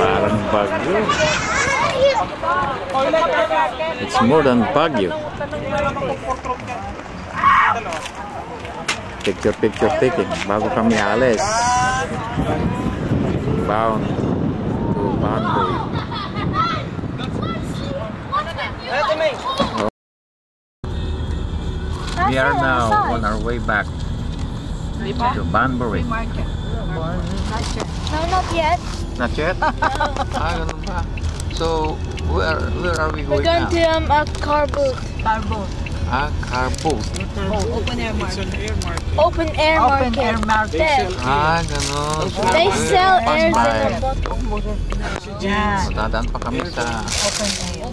Parang Baguio. It's more than Baguio. Picture taking bago kami alis. Bound to Banbury. We are now on our way back to Banbury. No, not yet. Not yet? Ganun ba? So, where are we going now? We're going to a car booth. Car boat. Car booth. Open air market. Open air market. Open air market. Ganun. They sell airs in a bottle. Yeah. Dadaan pa kami sa...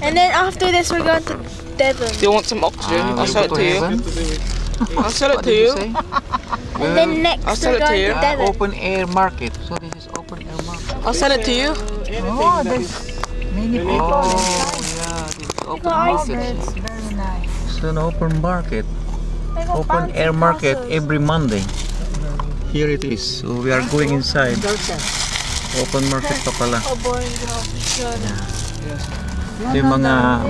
And then after this, we're going to Devon. Do you want some oxygen? I'll sell it to you. I'll sell it What to did you. say? And then next, I'll sell we're it to going you. to Devon. Open air market. So this is open air market. I'll sell it to you. Oh, there's many people Oh, inside. yeah. This is open got ice market. It's very nice. It's an open market. Open air market every Monday. Here it is. So we are going inside. Open market pa pala. Yung mga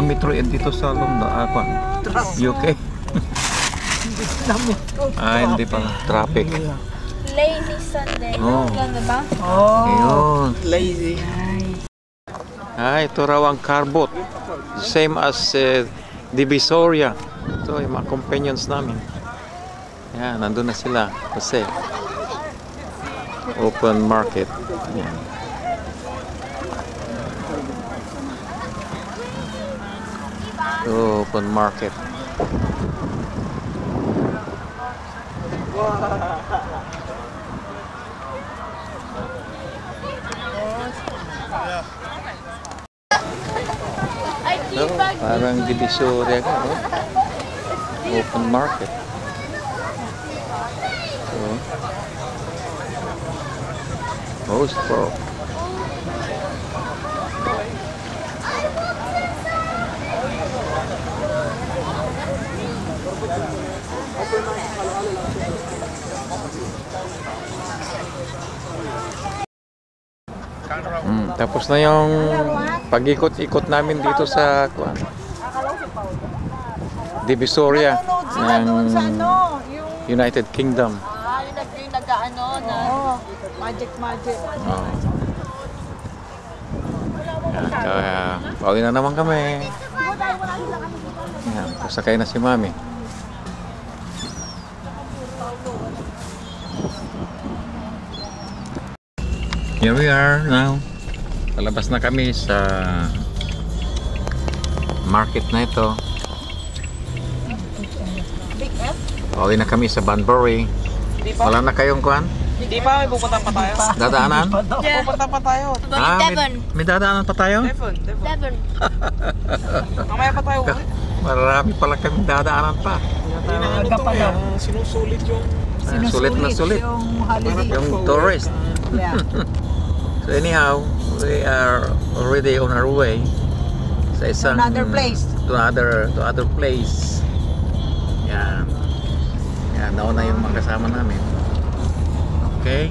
Metroid dito sa UK. Hindi pa. Traffic. Lazy Sunday. Oh. Oh, Ayun. Lazy. Ito raw ang car boat. Same as Divisoria. Ito yung mga companions namin. Yan, nandun na sila. Kasi open market. Yan. Open market. So, parang Divisoria ka, no? Open market. So, most pro. Tapos na yung pag-ikot-ikot namin dito sa Divisoria ng United Kingdom. yung nag-ano na magic. Yan, kaya pauwi na naman kami. Yan, pasakay na si Mami. Here we are now. Palabas na kami sa market na ito. Pauwi na kami sa Banbury. Wala na kayong kuhan? Hindi pa, may pupunta pa tayo. Dadaanan? Pupunta pa tayo. Devon. May dadaanan pa tayo? Devon. Mamaya pa tayo. Marami pala kami dadaanan pa. Aga pa daw. Sinusulit yung... Sulit na sulit. Yung holiday. Yung tourist. Yeah. So anyhow, we are already on our way sa isang Another place. To other place. Yan. Yan, nauna yung mga kasama namin. Okay.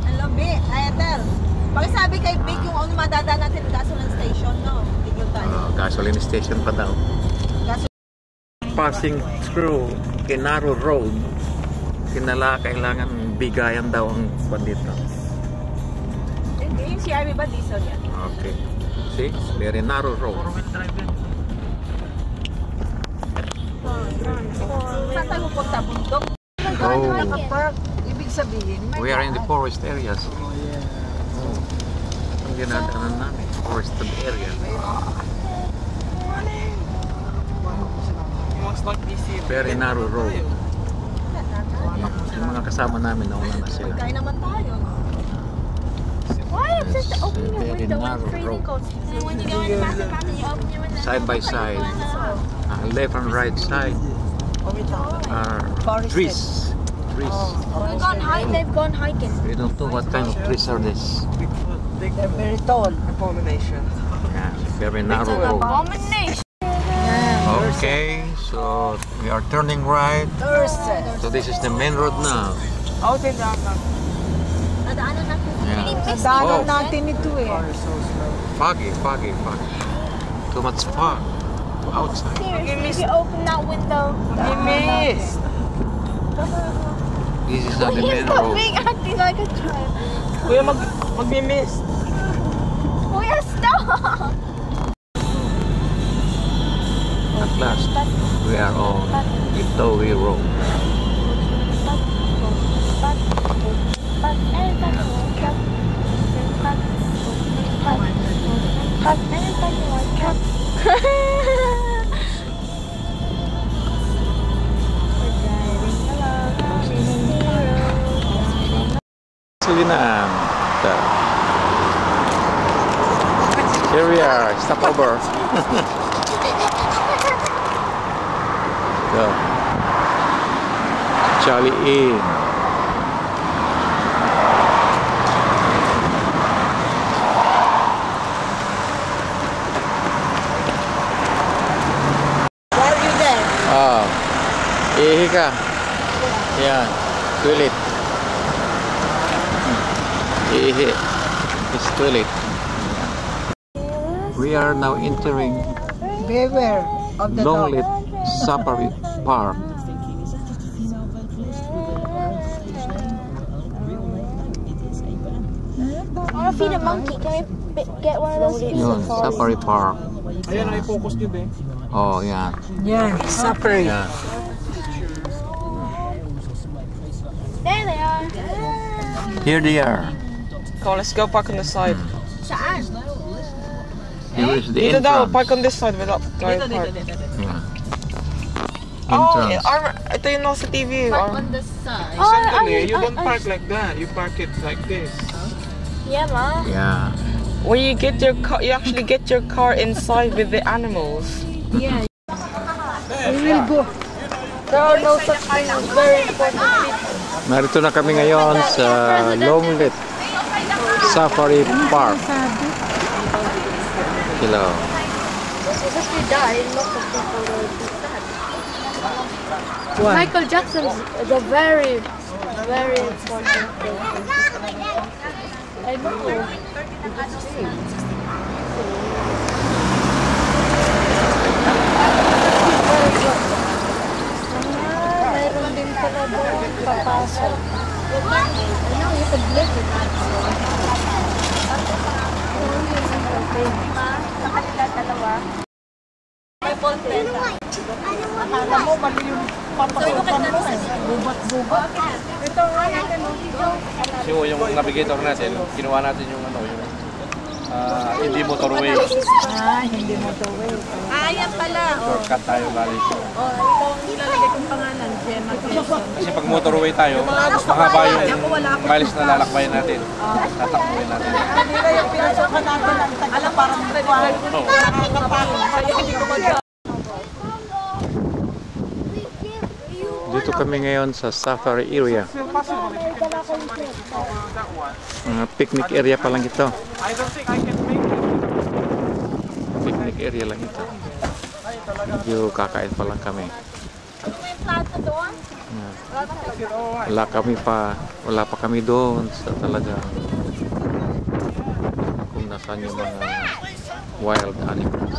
Hello, B. Ayatel. Pakisabi kay Big yung ano madadaan natin gasoline station, no? Tigil tayo. Gasoline station pa daw. Passing through Kenaro Road. Kailangan bigayan daw ang bandito. Yung CRV ba diesel yan? Okay. See? Very narrow road. Saan tayo pupunta? Bundok? Oh. Nakapark. Ibig sabihin, may We are in the forest areas. Ang dinadaanan namin, forested area. Very narrow road. Yung mga kasama namin, nauna na sila. Kaya naman tayo. Why is this open your Very window when narrow it's freezing road. cold? And then when you go in the bathroom after you open your window, Side by side, left and right side are trees. they've gone hiking. We don't know what kind of trees are this. They're very tall. Pollination. Yeah, very narrow road. Abomination. Okay, so we are turning right. So this is the main road now. Oh, tindahan. Nadaanan natin. Yeah. Daanan Oh. natin ito eh. Foggy. Too much fog outside. Here, if you open that window. I missed. This is not the main Stop road. being acting like a child. Kuya, mag-miss. Kuya, stop! At last, we are on Itowi Road. Sulinam. Here we are. Stop over. Go. Jolly Inn. Why are you there? Ah, ihi ka. Yan. Toilet. Ihi. It's toilet. We are now entering Beware of the dog. Longlet Safari Park. I want to feed a monkey. Can we get one of those? Yun, Safari Park. Ayan, i-focus nyo din. Oh, yan. Yan, safari. Yan. There they are. Here they are. Come on, let's go park on the side. Saan? Here is the Dito daw, entrance. park on this side without going park. Yeah. Oh, Entrance. ito yung nasa TV. the side. Sandali, you don't park like that. You park it like this. Yeah, ma. Yeah. When you get your car, you actually get your car inside with the animals. We will go. There are no such thing as very important people. Narito na kami ngayon sa Longlet Safari Park. Hello. Because if you die, lots of people will be sad. Why? Michael Jackson's a very, very important thing. I know. Mayroon din pala doon papasok. You could live with that. Sa kanila dalawa. May polpeta. Akala mo, mali yung papasokan mo. Bubat-bubat. Ito nga natin. Yung navigator natin, kinuha natin yung hindi motorway. Hindi mo to wait. Ayan pala. Shortcut tayo galing. Ito ang nilalagay kong pangalan, Gemma Quezon. Kasi pag motorway tayo, mahaba yung miles na lalakbayan natin. Tatakbuhin natin. Kanila yung pinasokan natin, ang tagal parang buwan. Nakakapagod. Kaya hindi ko mag- Dito kami ngayon sa Safari area. Picnic area pa lang ito. I don't think I can make it. Picnic area lang ito. Medyo kakain pa lang kami. Wala pa kami doon sa talagang kung nasaan yung mga wild animals.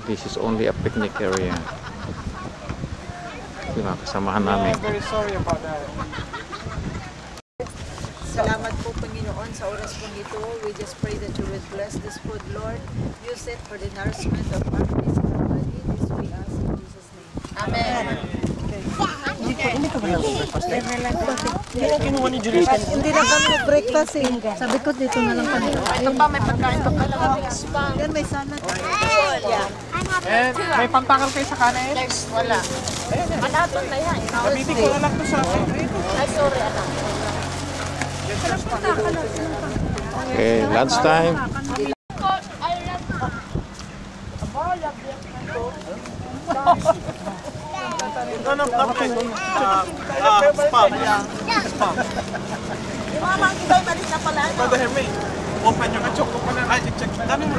This is only a picnic area. Yung mga kasamahan namin. I'm very sorry about that. Salamat po, Panginoon, sa oras po ito. We just pray that you will bless this food, Lord. Use it for the nourishment of our physical body. This we ask in Jesus' name. Amen. Hindi na kami breakfast eh. Sabi ko dito na lang kami. Ito pa, may pagkain pa pala. Yan, may salad. And may pampakal kayo sa kanin? Wala. Manaton na yan. Sabitin ko na lang to sa akin. Ay, sorry, anak. Okay, lunchtime. Yung mga monkey tayo, malis na pala. Open yung kachok. Ay, check. Dami mo.